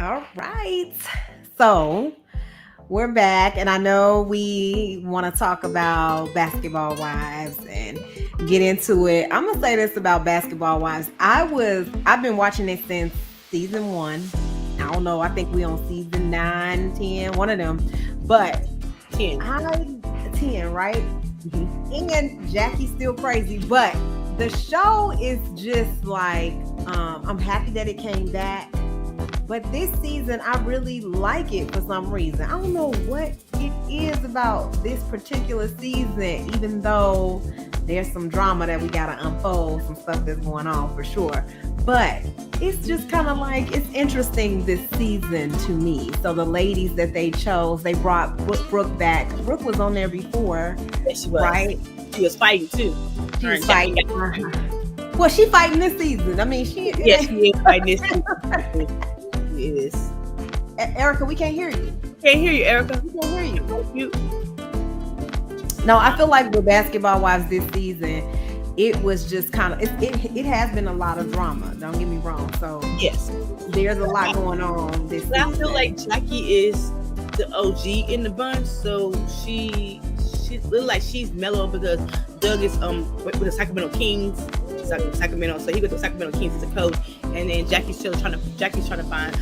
All right. So we're back, and I know we want to talk about Basketball Wives and get into it. I'm gonna say this about Basketball Wives. I've been watching it since season one. I don't know. I think we on season 9, 10, one of them. But 10. 10, right? Mm-hmm. And Jackie's still crazy, but the show is just like I'm happy that it came back. But this season, I really like it for some reason. I don't know what it is about this particular season, even though there's some drama that we got to unfold, some stuff that's going on for sure. But it's just kind of like, it's interesting this season to me. So the ladies that they chose, they brought Brooke back. Brooke was on there before, Yes, she was. right? She was fighting too. She was fighting. Well, she fighting this season. I mean, she is fighting this season. Yes. Erica, we can't hear you. Can't hear you, Erica. We can't hear you. You. No, I feel like with Basketball Wives this season, it was just kind of it has been a lot of drama. Don't get me wrong. So yes, there's a lot going on this season. I feel like Jackie is the OG in the bunch, so she looks like she's mellow because Doug is with the Sacramento Kings. Sacramento, so he goes to Sacramento Kings as a coach, and then Jackie's trying to find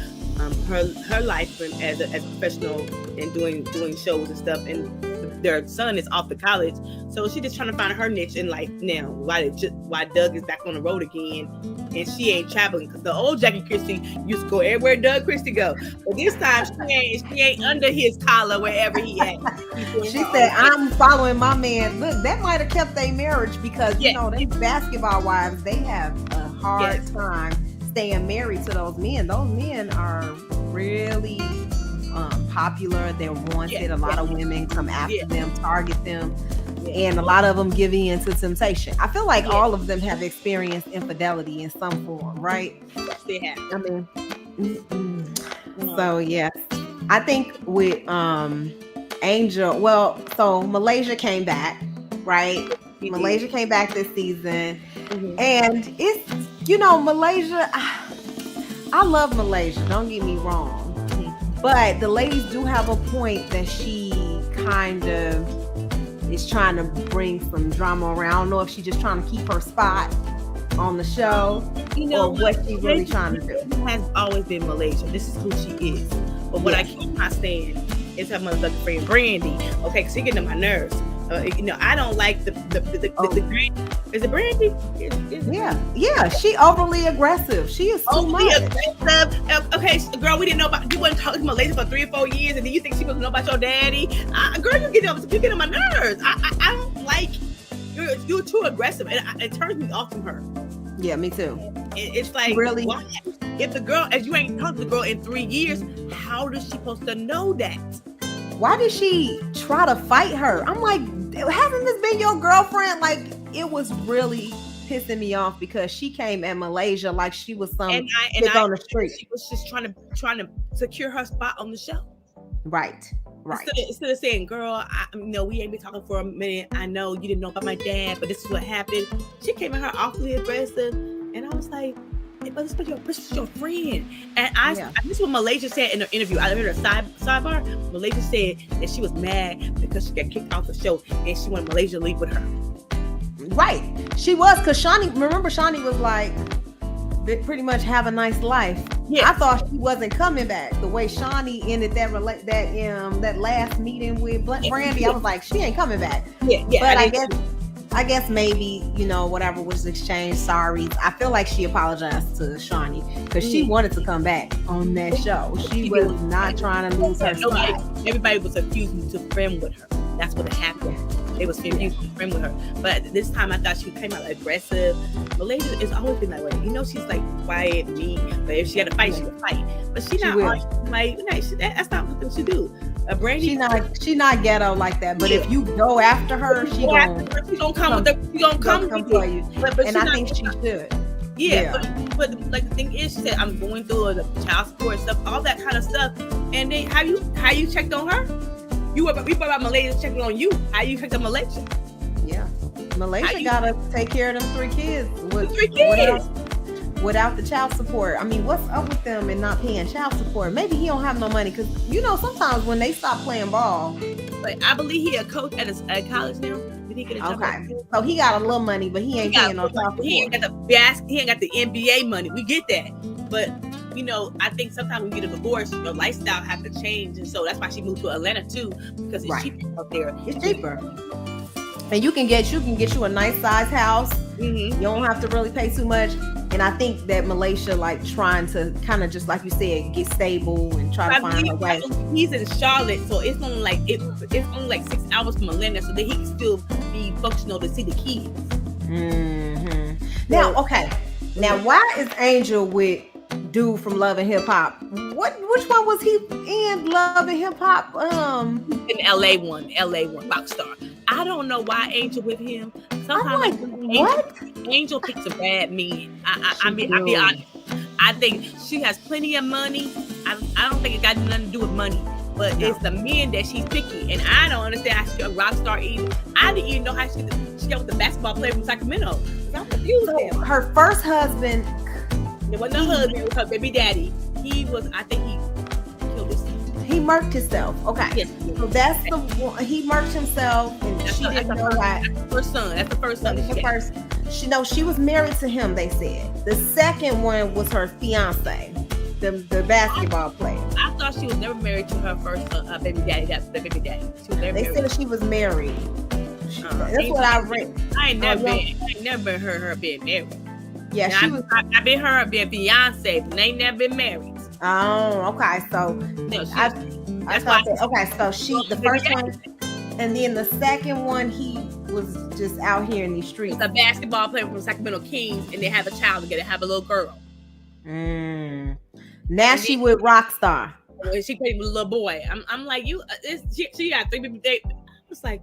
her life as a professional and doing shows and stuff. And their son is off to college, so she's just trying to find her niche in life now. Why Doug is back on the road again, and she ain't traveling because the old Jackie Christie used to go everywhere Doug Christie go, but this time she ain't under his collar wherever he at. She said, "I'm following my man." Look, that might have kept their marriage because you know these Basketball Wives, they have a hard time staying married to those men. Those men are really popular. They're wanted. A lot of women come after them, target them, and a lot of them give in to temptation. I feel like all of them have experienced infidelity in some form, right? They have. I mean, so yes, I think with Angel. Well, so Malaysia came back, right? Malaysia came back this season, and it's Malaysia. I love Malaysia. Don't get me wrong. But the ladies do have a point that she kind of is trying to bring some drama around. I don't know if she's just trying to keep her spot on the show, or what she's really trying to do. It has always been Malaysia. This is who she is. But what I cannot stand is her motherfucking friend Brandy. Okay, because she getting on my nerves. I don't like the Brandy. Is it Brandy? Yeah. She overly aggressive. She is too much. Aggressive. Okay, girl, we didn't know about you. Wasn't talking to Malaysia for 3 or 4 years, and then you think she was know about your daddy? Girl, you get on my nerves. I don't like you're too aggressive, and it turns me off from her. Yeah, me too. It's like really. Why? If the girl, if you ain't talked to the girl in 3 years, how is she supposed to know that? Why did she try to fight her? I'm like, hasn't this been your girlfriend? Like, it was really pissing me off because she came at Malaysia like she was some chick on the street. She was just trying to secure her spot on the show. Right. Instead of saying, girl, we ain't been talking for a minute. I know you didn't know about my dad, but this is what happened. She came at her awfully aggressive, and I was like, but this is your friend. And this is what Malaysia said in her interview. I heard a sidebar. Malaysia said that she was mad because she got kicked off the show and she wanted Malaysia to leave with her. Right. She was, because Shawnee was like, pretty much have a nice life. Yeah. I thought she wasn't coming back. The way Shawnee ended that last meeting with Brandy, I was like, she ain't coming back. Yeah. But I guess maybe, whatever was exchanged sorry. I feel like she apologized to Shawnee because she wanted to come back on that show. She was not trying to lose her spot. Everybody was accusing to friend with her. That's what happened. They was confused to friend with her. But this time I thought she came out aggressive. Malaysia has always been that way. She's like quiet, mean. But if she had to fight, she would fight. But she's not like that's not what she do. Brandy, she not ghetto like that. But if you go after her, she gonna come for you. And I think she should. Yeah. But like the thing is, she said I'm going through the child support stuff, all that kind of stuff. And then how you checked on her? We brought about Malaysia checking on you. How you checked on Malaysia? Yeah, Malaysia gotta take care of them 3 kids. without the child support. I mean, what's up with them and not paying child support? Maybe he don't have no money because sometimes when they stop playing ball. But I believe he a coach at college now. Did he get a job? Okay, so he got a little money, but he ain't paying no child support. He ain't got the NBA money. We get that, but I think sometimes when you get a divorce, your lifestyle have to change, and so that's why she moved to Atlanta too, because it's cheaper up there. It's cheaper, and you can get you a nice size house. Mm-hmm. You don't have to really pay too much. And I think that Malaysia, like, trying to kind of just like you said, get stable and try to find a way. He's in Charlotte, so it's only like 6 hours from Atlanta, so that he can still be functional to see the kids. Mm-hmm. Now, okay. Now, why is Angel with dude from Love and Hip Hop? Which one was he in Love and Hip Hop? In LA one, Rockstar. I don't know why Angel with him. Sometimes Angel picks a bad man. I'll be honest. I think she has plenty of money. I don't think it got nothing to do with money, but it's the men that she's picking, and I don't understand how she's a rock star either. I didn't even know how she got with the basketball player from Sacramento. I'm confused. So her first husband. It wasn't her husband. It was her baby daddy. I think he killed himself. He murked himself. Okay. Yes. So that's the one. He murked himself, and she didn't know that. That's the first son. That's the first son. That's the first. She was married to him. They said the second one was her fiance, the basketball player. I thought she was never married to her first baby daddy. That's the baby daddy. They said she was married. That's what I read. I ain't never heard her being married. Yeah, now, she was. I've been heard being fiancé, but they ain't never been married. Oh, okay. So I thought that. Okay, so the first one, and then the second one, he was just out here in these streets. It's a basketball player from Sacramento Kings, and they have a child together. Have a little girl. Now she with Rockstar. She played with a little boy. I'm like, she got 3 baby daddies. I was like.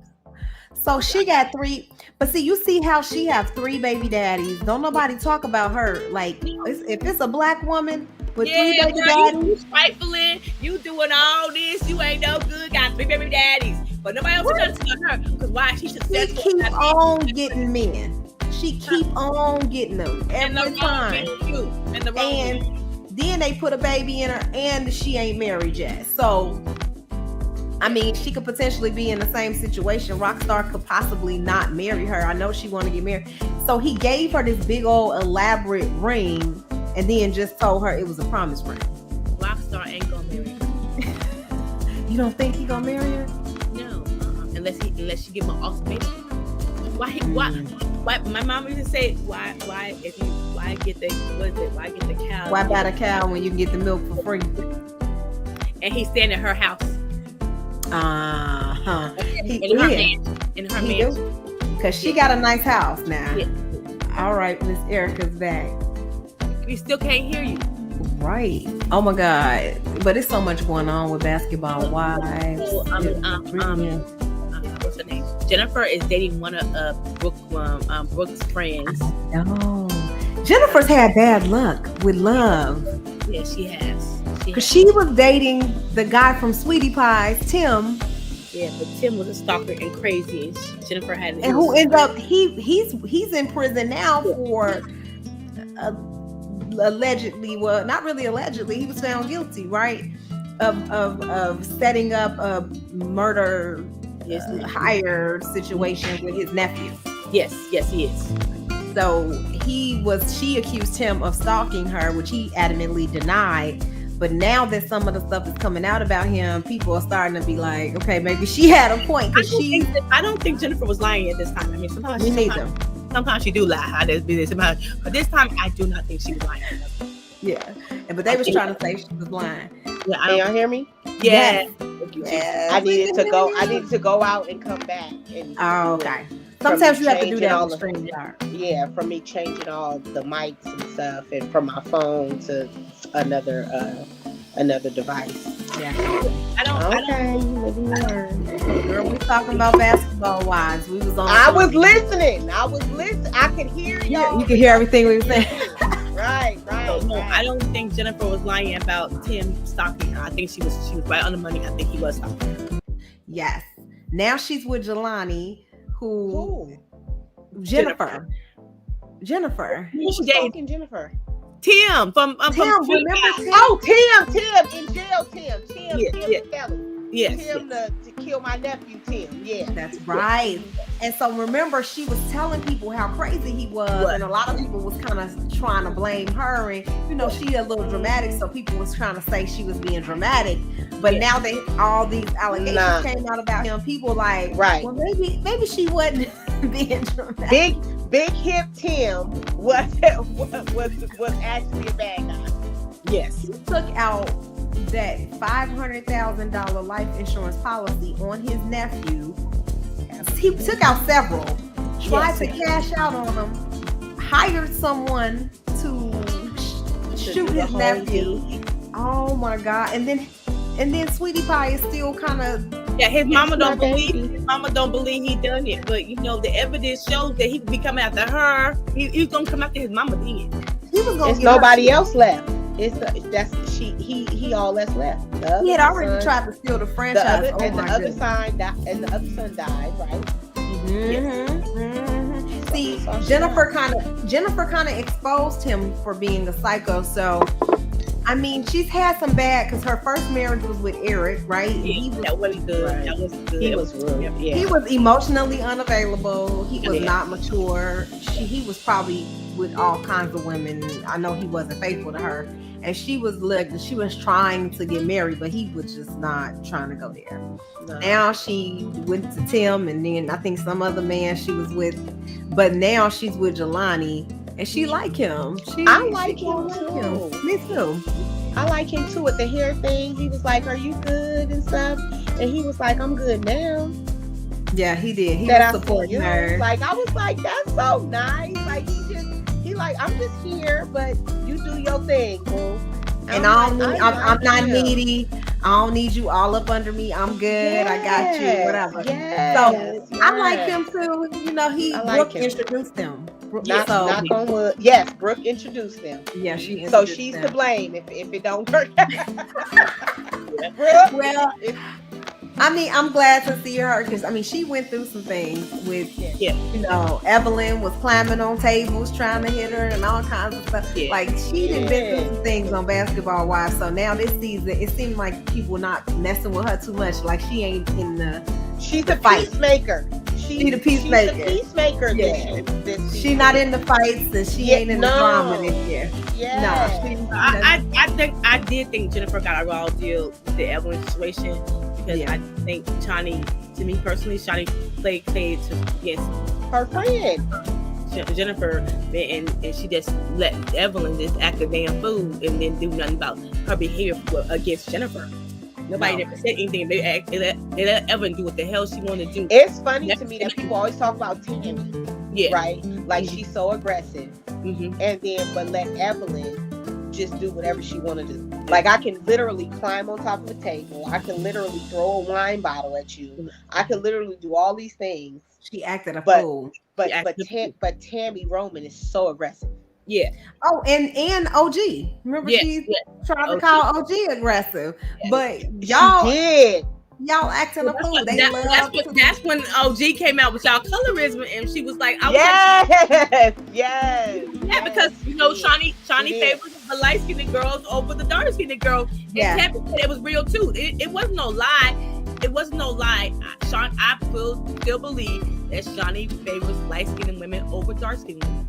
So she got 3, but see, you see how she have 3 baby daddies. Don't nobody talk about her. Like, if it's a black woman with 3 baby daddies, you trifling, you doing all this, you ain't no good. Got 3 baby daddies, but nobody else is talking about her because why she successful. She keep on getting men. She keep on getting them every time. And then they put a baby in her, and she ain't married yet. So. I mean, she could potentially be in the same situation. Rockstar could possibly not marry her. I know she want to get married. So he gave her this big old elaborate ring and then just told her it was a promise ring. Rockstar ain't gonna marry her. You don't think he gonna marry her? No, unless she give him an ultimatum. Why? My mom used to say, why get the cow? Why buy the cow when you can get the milk for free? And he's staying at her house. In her mansion. Because she got a nice house now. Yeah. All right, Miss Erica's back. We still can't hear you. Right. Oh my God. But it's so much going on with Basketball Wives. So, what's her name? Jennifer is dating one of Brooke's friends. No. Jennifer's had bad luck with love. Yeah, she has. Because she was dating the guy from Sweetie Pies, Tim. Yeah, but Tim was a stalker and crazy, and Jennifer had. And who ends up he's in prison now for allegedly, well, not really allegedly, he was found guilty, right, of setting up a murder hire situation with his nephew. Yes, he is. So she accused him of stalking her, which he adamantly denied. But now that some of the stuff is coming out about him, people are starting to be like, okay, maybe she had a point. I don't think Jennifer was lying at this time. I mean, sometimes she do lie. But this time, I do not think she was lying. Yeah, but they was trying to say she was lying. Yeah, can y'all hear me? Yeah. Yes. I needed to go out and come back. Okay. Sometimes you have to do that on the StreamYard. Yeah, from me changing all the mics and stuff, and from my phone to another device. Yeah. I don't. Girl, we talking about Basketball Wives. We was on. I was listening. I could hear you. You could hear everything we were saying. Right. No, I don't think Jennifer was lying about Tim stalking her. I think she was right on the money. I think he was stalking her. Yes. Now she's with Jelani. Who? Jennifer. Who's stalking Jennifer? Tim from Tim, remember Tim? Oh, Tim in jail. Tim Yeah. Kelly. Yes. Tim to kill my nephew. Tim. Yeah. That's right. And so remember, she was telling people how crazy he was, and a lot of people was kind of trying to blame her. And you know, she a little dramatic, so people was trying to say she was being dramatic. But now all these allegations came out about him. People like, well, maybe she wasn't being dramatic. Big hip Tim was actually a bad guy. Yes. He took out that $500,000 life insurance policy on his nephew. He took out several, tried to cash out on them, hired someone to shoot his nephew. Oh my God. And then Sweetie Pie is still kind of his mama don't believe he done it, but you know the evidence shows that he could be coming after her. He's gonna come after his mama then. He was gonna. There's nobody else left. He all that's left. He had already tried to steal the franchise. The other son died, right? See, Jennifer kind of exposed him for being a psycho. So, I mean, she's had some bad because her first marriage was with Eric, right? That wasn't good. Right. That was good. He was rude. Yeah. He was emotionally unavailing. He was not mature. He was probably with all kinds of women. I know he wasn't faithful to her. And she was trying to get married, but he was just not trying to go there. No. Now she went to Tim, and then I think some other man she was with, but now she's with Jelani, and she like him. I like him too. Me too. I like him too with the hair thing. He was like, "Are you good?" and stuff, and he was like, "I'm good now." Yeah, he did. He was supporting her. Like I was like, "That's so nice." Like he like, "I'm just here, but you do your thing, boo." And I'm not needy. I don't need you all up under me. I'm good. Yes, I got you. Whatever. Yes, so I like him too. You know, Brooke introduced him. Knock on wood. Yes, Brooke introduced them. Yeah, she. So she's to blame if it don't work. Brooke, well. I mean, I'm glad to see her because, I mean, she went through some things with, you know, Evelyn was climbing on tables trying to hit her and all kinds of stuff. Yeah. Like, she done been through some things on Basketball Wives. So now this season, it seemed like people not messing with her too much. Like, she ain't in the She's the peacemaker. She's the peacemaker. She's the peacemaker. Yeah. She not in the fights and she ain't in the drama this year. Yeah. No, I did think Jennifer got a raw deal with the Evelyn situation. Because I think Shani, to me personally, Shani played against her friend Jennifer, and she just let Evelyn just act a damn fool and then do nothing about her behavior against Jennifer. Nobody ever said anything. They let Evelyn do what the hell she wanted to do. It's funny to me that people always talk about Tammy, right? Like she's so aggressive, and then but let Evelyn just do whatever she wanted to do. Like I can literally climb on top of a table. I can literally throw a wine bottle at you. I can literally do all these things. She acted a fool. But Tammy Roman is so aggressive. Yeah. Oh, and OG. Remember she tried to call OG aggressive. Yeah. But y'all acting a fool. That's when OG came out with y'all colorism, and she was like, yes, because you know Shani favors the light skinned girls over the dark skinned girls. And Tammy said it was real too. It wasn't no lie. It wasn't no lie. I still believe that Shani favors light skinned women over dark skinned women.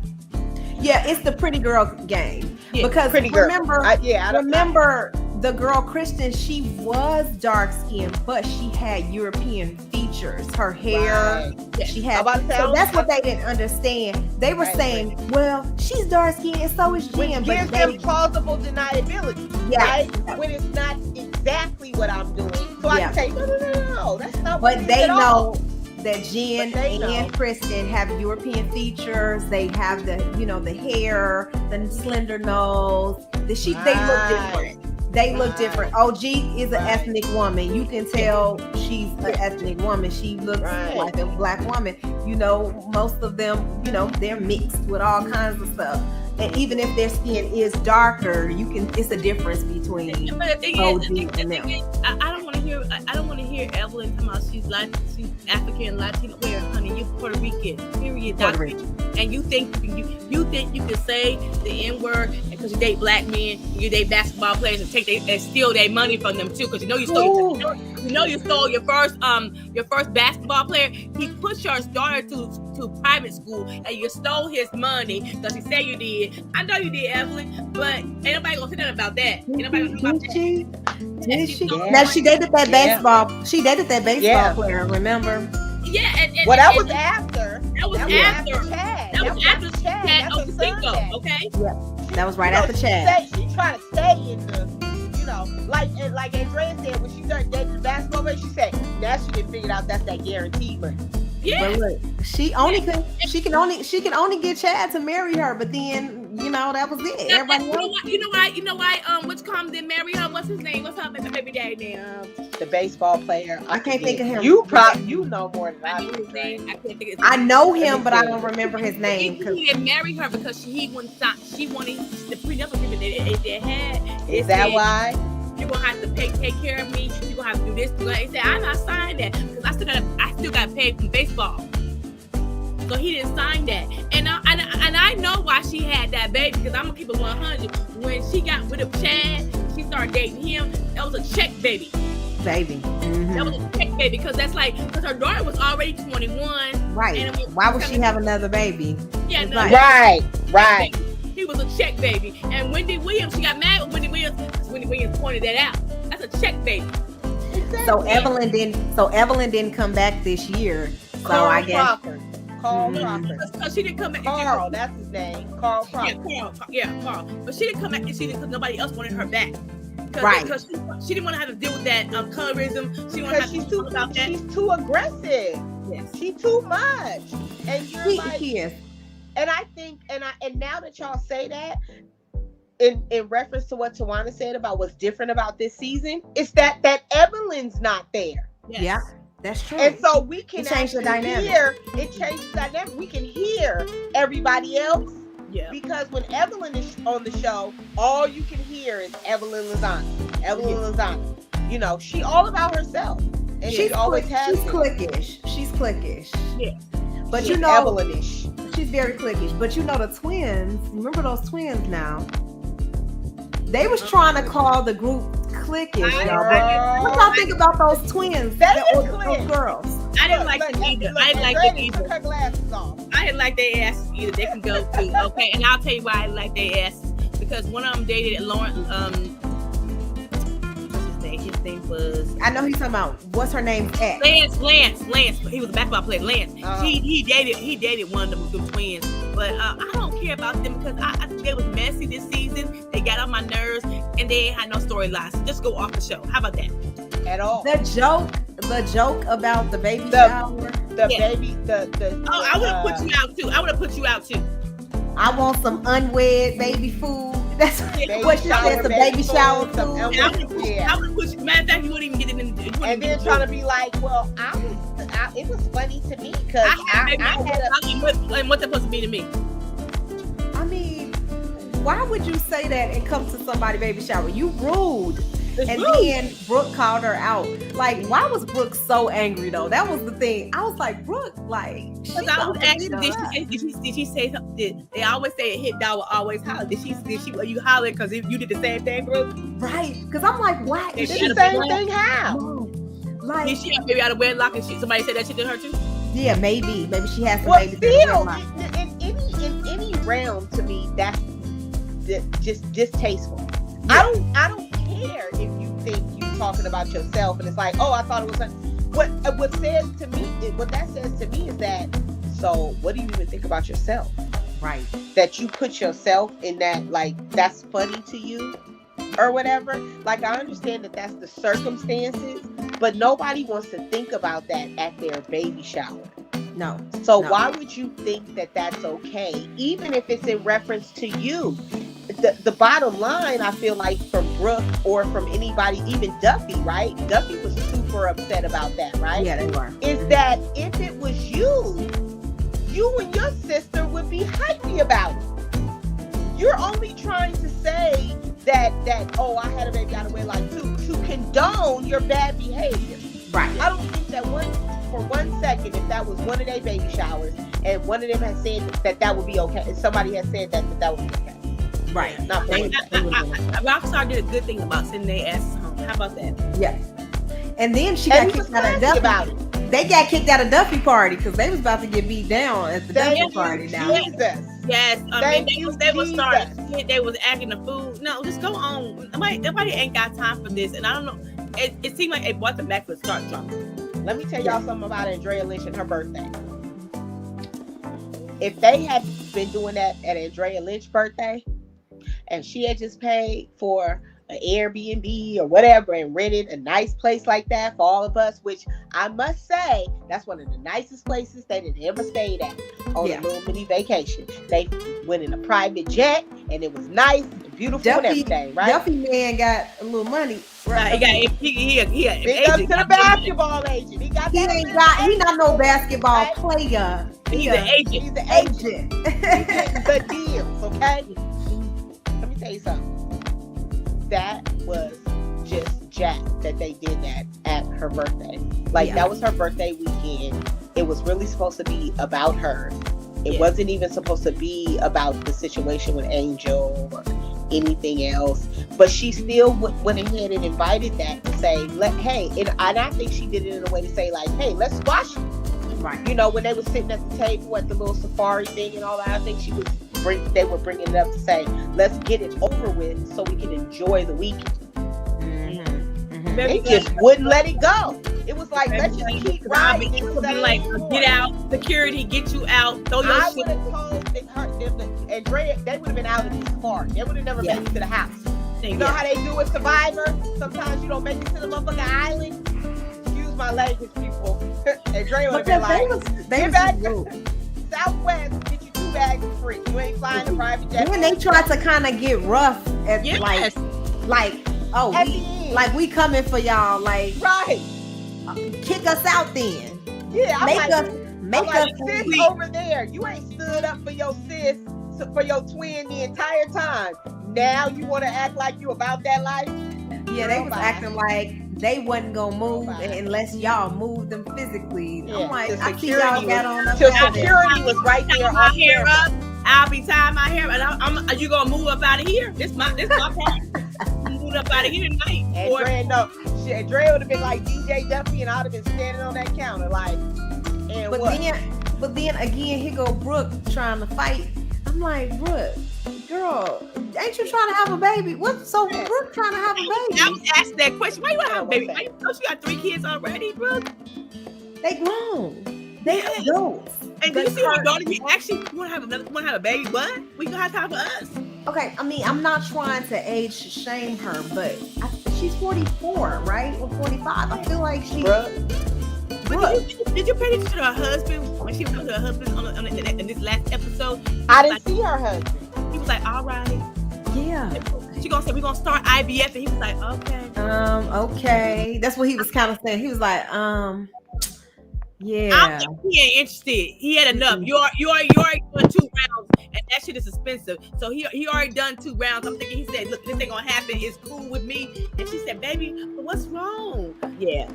Yeah, it's the pretty girl game. Yeah, because remember the girl Kristen, she was dark skinned, but she had European features. Her hair, she had. So that's what they didn't understand. They were saying, "Well, she's dark skinned, and so is Jen." But gives them plausible deniability, right? When it's not exactly what I'm doing, so I can say, no, that's not. But they know that Jen and Kristen have European features. They have the hair, the slender nose. They look different. They look different. OG is an ethnic woman. You can tell she's an ethnic woman. She looks like a black woman. You know, most of them, they're mixed with all kinds of stuff. And even if their skin is darker, it's a difference between OG and them. I don't want to hear to hear Evelyn talking about she's African, Latino. Where, honey, you Puerto Rican. Period. Puerto Rican. And you think you can say the N-word because you date black men, you date basketball players, and steal their money from them too, because you stole your first basketball player. He put your daughter to private school, and you stole his money because he said you did. I know you did, Evelyn, but ain't nobody gonna say nothing about that. Ain't nobody gonna talk about that. Did she? Now she dated that baseball. She dated that baseball player. Remember? Yeah, that was after. That was after Chad. That was after Chad Ochocinco. Okay. Yeah, that was right after Chad. She tried to stay in the, like Andrea said, when she started dating the basketball player, she said now she didn't figure out that's that guaranteed money. Yeah. But look, she can only get Chad to marry her, but then that was it. Everybody You know why? Which Common didn't marry her? What's his name? What's her baby daddy name? The baseball player. I can't think of him. You know more than I do. I can't think of his name. I know him, but I don't remember his name. He didn't marry her because she wanted the prenup agreement they had. Is that why? You're gonna have to take care of me. You're gonna have to do this. He said, I'm not signing that because I still got paid from baseball. So he didn't sign that. And I know why she had that baby, because I'm gonna keep it 100. When she got rid of Chad, she started dating him. That was a check baby. Mm-hmm. That was a check baby, because because her daughter was already 21. Right. And why would she have another baby? Yeah, no. Right. He was a check baby. And Wendy Williams, she got mad with Wendy Williams because Wendy Williams pointed that out. That's a check baby. Exactly. So Evelyn didn't come back this year. So Carl I guess Crawford. Carl Crawford. Because she didn't come back. Carl, that's his name. Carl Crawford. Yeah, Carl. But she didn't come back because nobody else wanted her back. Right. Because she didn't want to have to deal with that colorism. She didn't want to have to talk about that. She's too aggressive. Yes. She's too much. And you're he is. And I think, and now that y'all say that, in reference to what Tawana said about what's different about this season, it's that Evelyn's not there. Yes. Yeah, that's true. And so we can change the dynamic. It changes the dynamic. We can hear everybody else. Yeah. Because when Evelyn is on the show, all you can hear is Evelyn Lozano. Evelyn Lozano. She all about herself. And she always has. She's cliquish. Yeah. But she's Evelyn-ish. She's very cliquish. But the twins, remember those twins now? They was trying to call the group cliquish, y'all. But what y'all think about those twins? Those girls. I didn't like them either. I didn't like them either. Took her glasses off. I didn't like their asses either. They can go too, okay? And I'll tell you why I didn't like their asses. Because one of them dated Lauren, what's his name? His name was... I know he's talking about, what's her name? Lance. He was a basketball player, Lance. He dated one of them twins. But I don't care about them because I think they was messy this season. They got on my nerves and they ain't had no storylines. So just go off the show. How about that? At all. The joke about the baby shower. I would have put you out too. I want some unwed baby food. That's what she said. The baby shower food. I would put you. Matter of fact, you wouldn't even get it in. And then trying to be like, well, it was funny to me because I had and what's that supposed to be to me? I mean, why would you say that and come to somebody's baby shower? You rude. Then Brooke called her out. Like, why was Brooke so angry though? That was the thing. I was like, Brooke, like, because I was asking, did she say something? They always say a hit dog will always holler. Did she? Were you hollering because you did the same thing, Brooke? Right? Because I'm like, why? Did she the same thing? How? Like, did she have baby out of wedlock and somebody said that shit to her too? Yeah, maybe she has some baby. Still, in any realm, to me, that's just distasteful. Yeah. I don't care if you think you're talking about yourself and it's like, oh, I thought it was what that says to me is that, so what do you even think about yourself? Right. That you put yourself in that, like, that's funny to you or whatever. Like, I understand that that's the circumstances, but nobody wants to think about that at their baby shower. No. So why would you think that that's okay, even if it's in reference to you? The bottom line, I feel like, from Brooke or from anybody, even Duffy, right? Duffy was super upset about that, right? Yeah, they were. Is that if it was you and your sister would be hypey about it. You're only ting to say that oh, I had a baby out of wedlock too. to condone your bad behavior. Right. I don't think that for 1 second, if that was one of their baby showers and one of them had said that would be okay, and somebody had said that would be okay. Right. Not for 1 second. Rockstar did a good thing about sending their asses home. How about that? Yeah. And then she got kicked out of Duffy. About it. They got kicked out of Duffy party because they was about to get beat down at the Duffy party now. Jesus. Yes, they was acting a fool. No, just go on. Nobody ain't got time for this, and I don't know. It seemed like it brought them back for start drama. Let me tell y'all something about Andrea Lynch and her birthday. If they had been doing that at Andrea Lynch's birthday, and she had just paid for an Airbnb or whatever and rented a nice place like that for all of us, which I must say, that's one of the nicest places they had ever stayed at on a little mini vacation. They went in a private jet and it was nice and beautiful and everything, right? Duffy man got a little money. Right. He big up to the basketball agent. He not no basketball player. He's an agent. He's the agent. He's getting the deals, okay? Let me tell you something. That was just jack that they did that at her birthday. That was her birthday weekend. It was really supposed to be about her. It wasn't even supposed to be about the situation with Angel or anything else. But she still went ahead and invited that to say, and I think she did it in a way to say, hey, let's squash it. Right. You know, when they were sitting at the table at the little safari thing and all that, I think they were bringing it up to say, let's get it over with so we can enjoy the weekend. Mm-hmm. They just wouldn't let it go. It was like, let's just keep riding. It was like, get out, security, get you out, throw your shit. I would have told Andrea, they would have been out of this car. They would have never made it to the house. You know how they do with Survivor? Sometimes you don't make it to the motherfucking island. Excuse my language, people. Andrea would have been like, get back to Southwest, get you 2 bags for free. You ain't flying a private jet. When they tried to kind of get rough at we coming for y'all, right. Kick us out then. Yeah, make us sis over there. You ain't stood up for your sis, for your twin the entire time. Now you want to act like you about that life? Yeah, they was acting like they wasn't gonna move unless y'all moved them physically. Yeah, I'm like, I see y'all got on up. Security was right there. My hair up. I'll be tying my hair, and you gonna move up out of here? This my part. Move up out of here tonight. Andrea would have been like DJ Duffy, and I'd have been standing on that counter But then again, here go Brooke trying to fight. I'm like, Brooke, girl, ain't you trying to have a baby? Brooke trying to have a baby? I was asked that question. Why you want to have a baby? Why you got 3 kids already, Brooke? They grown. They adults. And do you see her daughter? You actually want to have a baby? What? We gonna have time for us. Okay, I mean, I'm not trying to age shame her, but she's 44, right? Or 45. I feel like she. Did you pay attention to her husband when she was talking to her husband in this last episode? I didn't see her husband. He was like, all right. Yeah. She gonna say we're gonna start IVF, and he was like, okay. Okay. That's what he was kind of saying. He was like, yeah. He ain't interested. He had enough. You already done 2 rounds, and that shit is expensive. So he already done 2 rounds. I'm thinking, he said, look, this ain't gonna happen. It's cool with me. And she said, baby, but what's wrong? Yeah.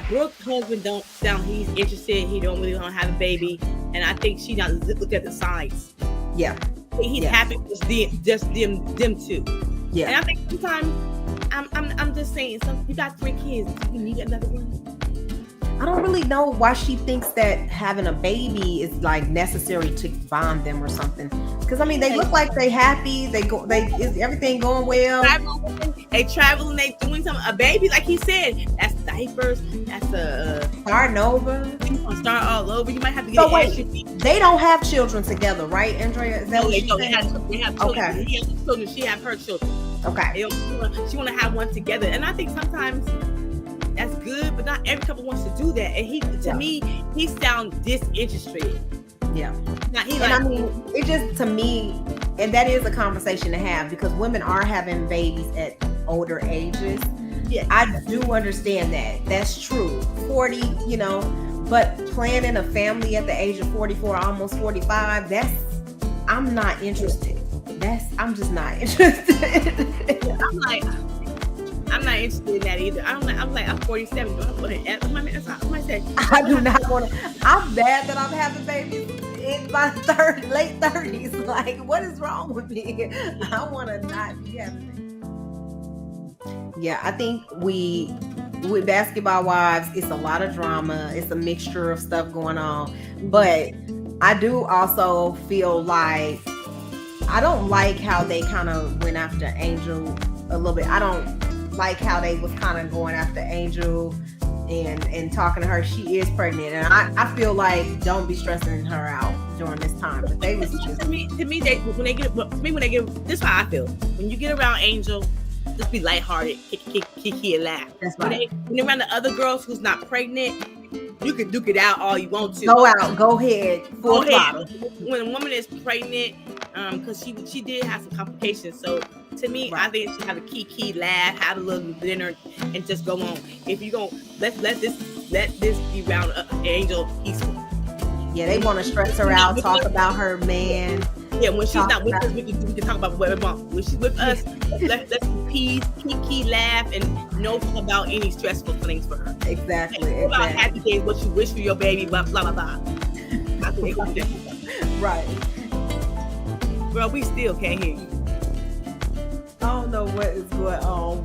Brooke's husband don't sound he's interested. He don't really want to have a baby, and I think she not looked at the signs. Yeah. He's happy with just them 2. Yeah. And I think sometimes I'm just saying, you got 3 kids. You need another one. I don't really know why she thinks that having a baby is necessary to bond them or something. Because I mean, they look like they happy. Is everything going well? They traveling. They doing something. A baby, like he said, that's diapers. That's starting over. Start all over. You might have to get. So wait, they don't have children together, right, Andrea? Is that what they have children. Okay. He has children. She have her children. Okay. She want to have one together, and I think sometimes that's good, but not every couple wants to do that. And to me, he sounds disinterested. Yeah. I mean, it just, to me, and that is a conversation to have, because women are having babies at older ages. Yeah. I do understand that. That's true. 40, but planning a family at the age of 44, almost 45, I'm not interested. I'm just not interested. I'm not interested in that either. I'm 47. Do I want to? I do not want to. I'm bad that I'm having babies in my late 30s. Like, what is wrong with me? I want to not be having babies. Yeah, I think with Basketball Wives, it's a lot of drama. It's a mixture of stuff going on. But I do also feel like I don't like how they kind of went after Angel a little bit. I don't like how they was kind of going after Angel and talking to her. She is pregnant, and I feel like don't be stressing her out during this time. But they was just to me when they get this is how I feel. When you get around Angel, just be lighthearted, kick and laugh. That's right. When you're around the other girls who's not pregnant, you can duke it out all you want to. Go ahead, full throttle. When a woman is pregnant, because she did have some complications, so to me, right. I think she have a key laugh, have a little dinner, and just go on. If you go, let this be round Angel peaceful. Yeah, they want to stress her out, talk about her man. Yeah, when she's not with us, we can talk about what we want. When she's with us, let's be key laugh, and no talk about any stressful things for her. Exactly. About happy days, what you wish for your baby, blah blah blah. Right. Bro, we still can't hear you. I don't know what is going on.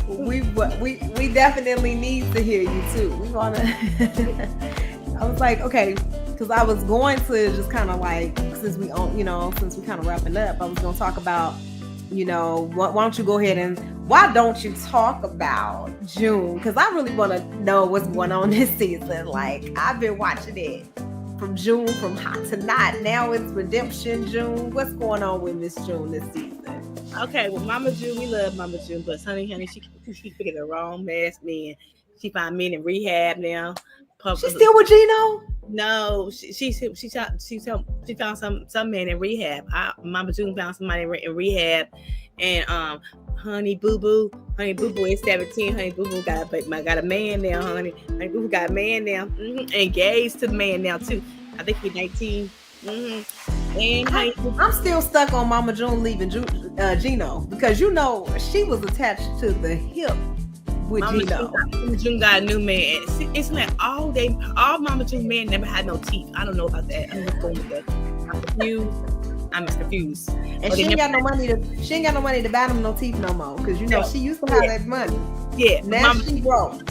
We definitely need to hear you too. We wanna. I was like, okay, because I was going to just kind of like, since we kind of wrapping up, I was going to talk about, why don't you go ahead and why don't you talk about June? Because I really want to know what's going on this season. Like, I've been watching it from June, from hot to not. Now it's redemption June. What's going on with Miss June this season? Okay, well, Mama June, we love Mama June, but honey, she's picking the wrong ass man. She found men in rehab now. She's still with Gino? No, she found some man in rehab. Mama June found somebody in rehab, and Honey Boo Boo is 17. Honey Boo Boo got a man now. Honey Boo Boo got a man now. Engaged to the man now too. I think he's 19. And I'm still stuck on Mama June leaving Gino, because she was attached to the hip with Gino. Mama June got a new man. It's like all Mama June men never had no teeth. I don't know about that. I'm just going with that. I'm confused. And she ain't got no money to buy them no teeth no more, because she used to have that money. Yeah. Now she broke.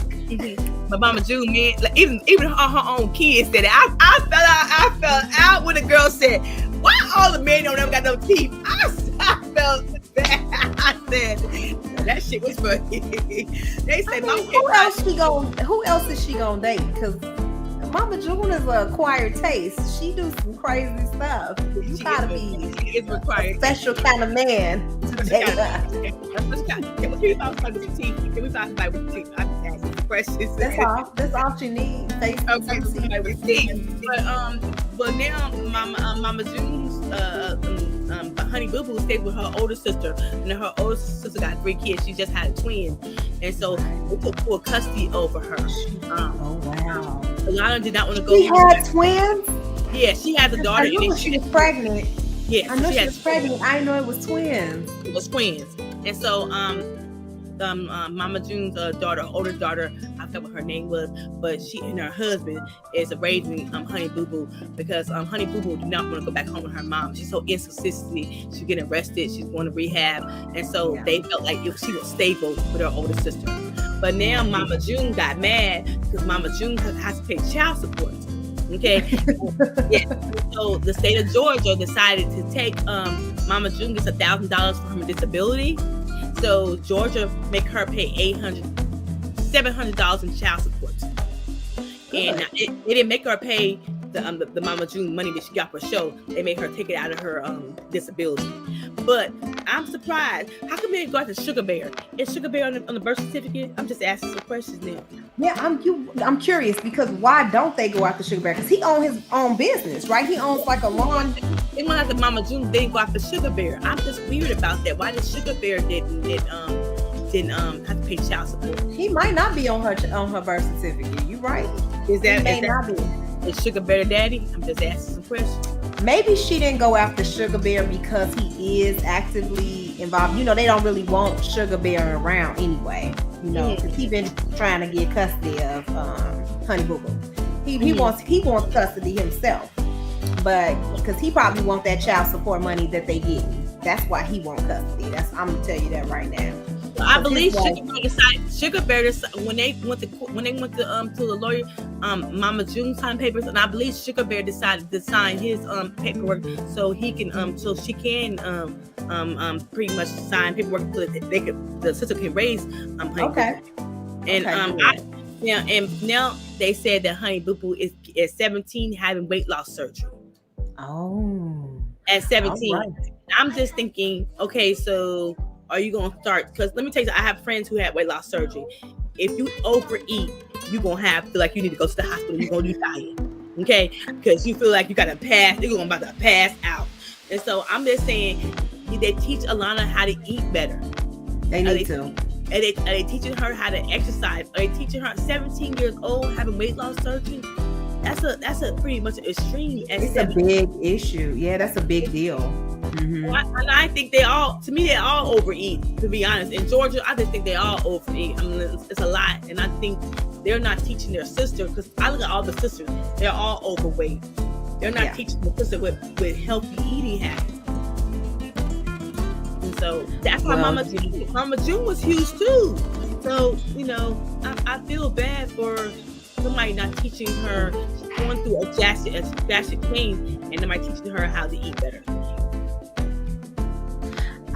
But Mama June, man, like, even her own kids said it. I fell out when the girl said, "Why all the men don't ever got no teeth?" I felt bad. I said that shit was funny. They said, who else is she gonna date? Because Mama June is an acquired taste. She do some crazy stuff. You gotta be a special kind of man to date her. Can we talk about the teeth? Can we talk about the teeth? I'm just asking questions. That's all she needs. But now Mama June's Honey Boo Boo stayed with her older sister, and her older sister got 3 kids. She just had a twin, and so they took full custody over her. Oh wow! Alana did not want to go. She had twins. Yeah, she has a daughter. I knew she was pregnant. Yeah, I know she was pregnant. I didn't know it was twins. It was twins, and so Mama June's older daughter, I forgot what her name was, but she and her husband is raising Honey Boo Boo, because Honey Boo Boo did not want to go back home with her mom. She's so inconsistent. She's getting arrested. She's going to rehab, and so they felt like she was stable with her older sister. But now Mama June got mad because Mama June has to pay child support. Okay, yeah. So the state of Georgia decided to take Mama June gets $1,000 for her disability. So Georgia make her pay $700 in child support. And it didn't make her pay the Mama June money that she got for show. They made her take it out of her disability. But I'm surprised. How come they didn't go after Sugar Bear? Is Sugar Bear on the birth certificate? I'm just asking some questions now. Yeah, I'm curious, because why don't they go after Sugar Bear? Because he owns his own business, right? He owns like a lawn. They went after Mama June. They didn't go after Sugar Bear. I'm just weird about that. Why did Sugar Bear didn't have to pay child support? He might not be on her birth certificate. You right? He may not be. Is Sugar Bear daddy? I'm just asking some questions. maybe she didn't go after Sugar Bear because he is actively involved. You know, they don't really want Sugar Bear around anyway. You know, because he's been trying to get custody of Honey Boo Boo. He wants custody himself, but because he probably want that child support money that they get. That's why he wants custody. I'm gonna tell you that right now. I believe Sugar Bear decided when they went to the lawyer, Mama June signed papers, and I believe Sugar Bear decided to sign his paperwork so he can so she can pretty much sign paperwork so that the sister can raise Honey okay. Boo Boo. And and now they said that Honey Boo Boo is 17 having weight loss surgery. Oh, at 17. Right. I'm just thinking, okay, so are you gonna start? Because let me tell you, I have friends who had weight loss surgery. If you overeat, you're gonna have to, like, you need to go to the hospital. You're gonna do diet, okay? Because you feel like you gotta pass. You're about to pass out. And so I'm just saying, they teach Alana how to eat better. They need to. Are they teaching her how to exercise? Are they teaching her 17 years old having weight loss surgery? That's a pretty much extreme. It's a big issue. Yeah, that's a big deal. Mm-hmm. And I think they all overeat, to be honest. In Georgia, I just think they all overeat. I mean, it's a lot. And I think they're not teaching their sister, because I look at all the sisters, they're all overweight. They're not teaching the sister with healthy eating habits. And so that's why Mama June was huge too. So, you know, I feel bad for somebody not teaching her, going through a gastric pain, and somebody teaching her how to eat better.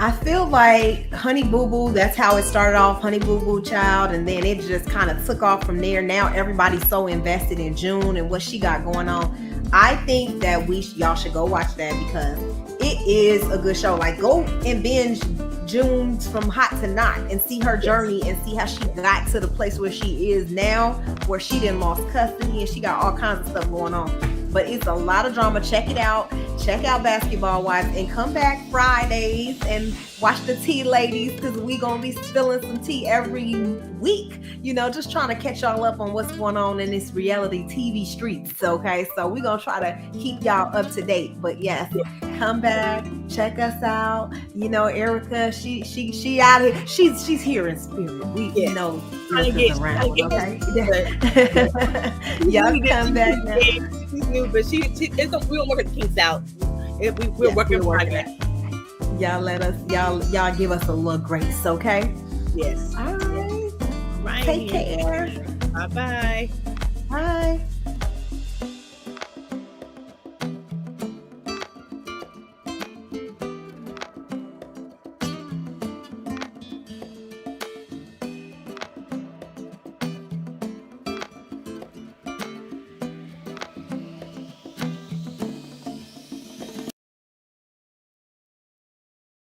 I feel like Honey Boo Boo, that's how it started off, Honey Boo Boo Child, and then it just kind of took off from there. Now everybody's so invested in June and what she got going on. I think that y'all should go watch that, because it is a good show. Like, go and binge June's From Hot to Not and see her journey and see how she got to the place where she is now, where she didn't lost custody and she got all kinds of stuff going on. But it's a lot of drama. Check it out. Check out Basketball Wives, and come back Fridays and watch the tea ladies, because we gonna be spilling some tea every week. You know, just trying to catch y'all up on what's going on in this reality TV streets. Okay, so we gonna try to keep y'all up to date. But yes, come back, check us out. You know, Erica, she out here. She's here in spirit. We know Erica's around. Okay, y'all come back now. She's new, but we don't work the kinks out. We're working hard at that. Y'all give us a little grace, okay? Yes. All right. Right. Take care. Bye-bye. Bye.